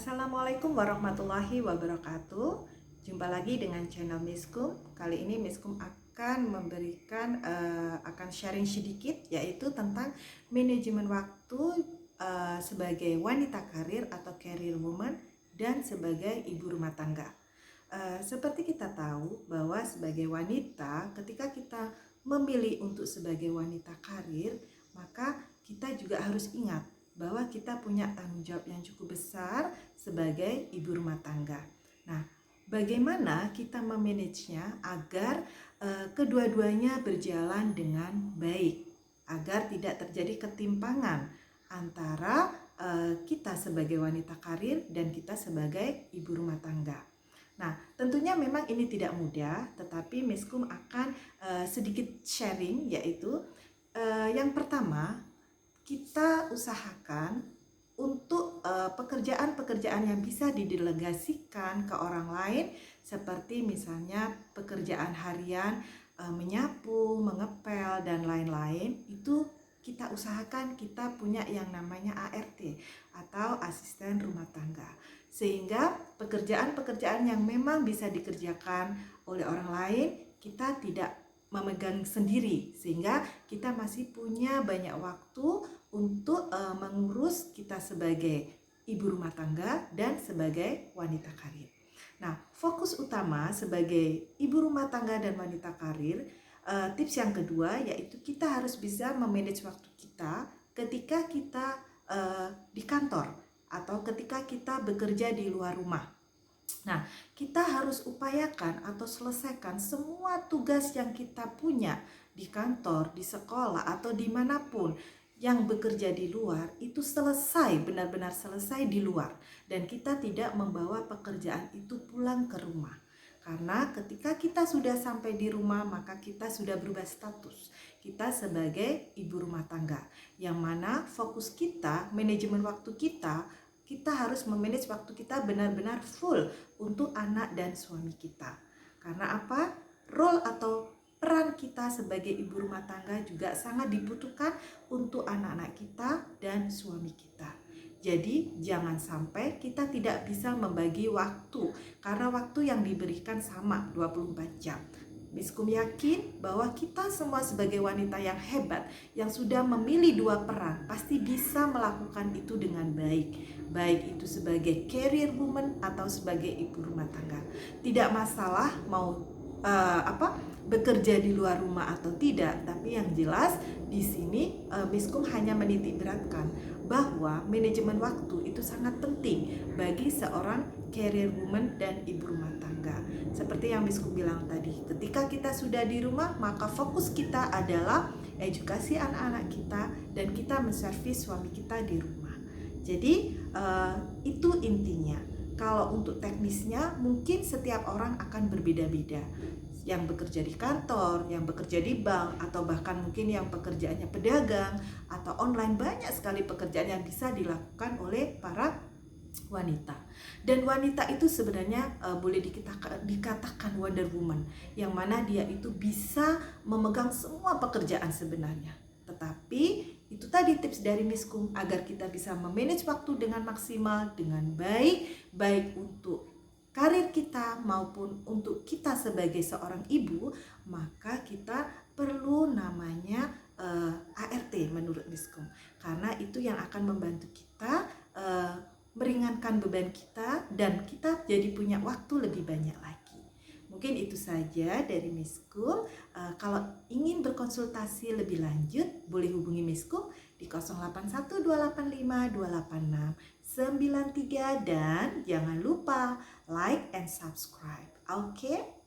Assalamualaikum warahmatullahi wabarakatuh. Jumpa lagi dengan channel Miskum. Kali ini Miskum akan akan sharing sedikit, yaitu tentang manajemen waktu sebagai wanita karir atau career woman dan sebagai ibu rumah tangga. Seperti kita tahu bahwa sebagai wanita, ketika kita memilih untuk sebagai wanita karir, maka kita juga harus ingat bahwa kita punya tanggung jawab yang cukup besar sebagai ibu rumah tangga. Nah, bagaimana kita memanagenya agar kedua-duanya berjalan dengan baik, agar tidak terjadi ketimpangan antara kita sebagai wanita karir dan kita sebagai ibu rumah tangga. Nah, tentunya memang ini tidak mudah, tetapi Miskum akan sedikit sharing, yaitu yang pertama, kita usahakan untuk pekerjaan-pekerjaan yang bisa didelegasikan ke orang lain, seperti misalnya pekerjaan harian, menyapu, mengepel, dan lain-lain. Itu kita usahakan kita punya yang namanya ART atau asisten rumah tangga, sehingga pekerjaan-pekerjaan yang memang bisa dikerjakan oleh orang lain kita tidak memegang sendiri, sehingga kita masih punya banyak waktu untuk mengurus kita sebagai ibu rumah tangga dan sebagai wanita karir. Nah, fokus utama sebagai ibu rumah tangga dan wanita karir, tips yang kedua yaitu kita harus bisa memanage waktu kita ketika kita di kantor atau ketika kita bekerja di luar rumah. Nah, kita harus upayakan atau selesaikan semua tugas yang kita punya di kantor, di sekolah, atau dimanapun yang bekerja di luar, itu selesai, benar-benar selesai di luar. Dan kita tidak membawa pekerjaan itu pulang ke rumah. Karena ketika kita sudah sampai di rumah, maka kita sudah berubah status. Kita sebagai ibu rumah tangga, yang mana fokus kita, manajemen waktu kita harus memanage waktu kita benar-benar full untuk anak dan suami kita. Karena apa? Role atau peran kita sebagai ibu rumah tangga juga sangat dibutuhkan untuk anak-anak kita dan suami kita. Jadi jangan sampai kita tidak bisa membagi waktu, karena waktu yang diberikan sama 24 jam. Miskum yakin bahwa kita semua sebagai wanita yang hebat, yang sudah memilih dua peran, pasti bisa melakukan itu dengan baik. Baik itu sebagai career woman atau sebagai ibu rumah tangga. Tidak masalah mau bekerja di luar rumah atau tidak, tapi yang jelas di sini Miskum hanya menitik beratkan bahwa manajemen waktu itu sangat penting bagi seorang career woman dan ibu rumah tangga. Seperti yang Miskum bilang tadi, ketika kita sudah di rumah, maka fokus kita adalah edukasi anak-anak kita dan kita menservis suami kita di rumah. Jadi itu intinya. Kalau untuk teknisnya mungkin setiap orang akan berbeda-beda. Yang bekerja di kantor, yang bekerja di bank, atau bahkan mungkin yang pekerjaannya pedagang atau online, banyak sekali pekerjaan yang bisa dilakukan oleh para wanita. Dan wanita itu sebenarnya boleh dikatakan Wonder Woman, yang mana dia itu bisa memegang semua pekerjaan sebenarnya. Tetapi itu tadi tips dari Miskum agar kita bisa memanage waktu dengan maksimal, dengan baik, baik untuk karir kita maupun untuk kita sebagai seorang ibu, maka kita perlu namanya ART menurut Miskum, karena itu yang akan membantu kita meringankan beban kita dan kita jadi punya waktu lebih banyak lagi. Mungkin itu saja dari Miskum. Kalau ingin berkonsultasi lebih lanjut, boleh hubungi Miskum di 081285286993 dan jangan lupa like and subscribe. Oke?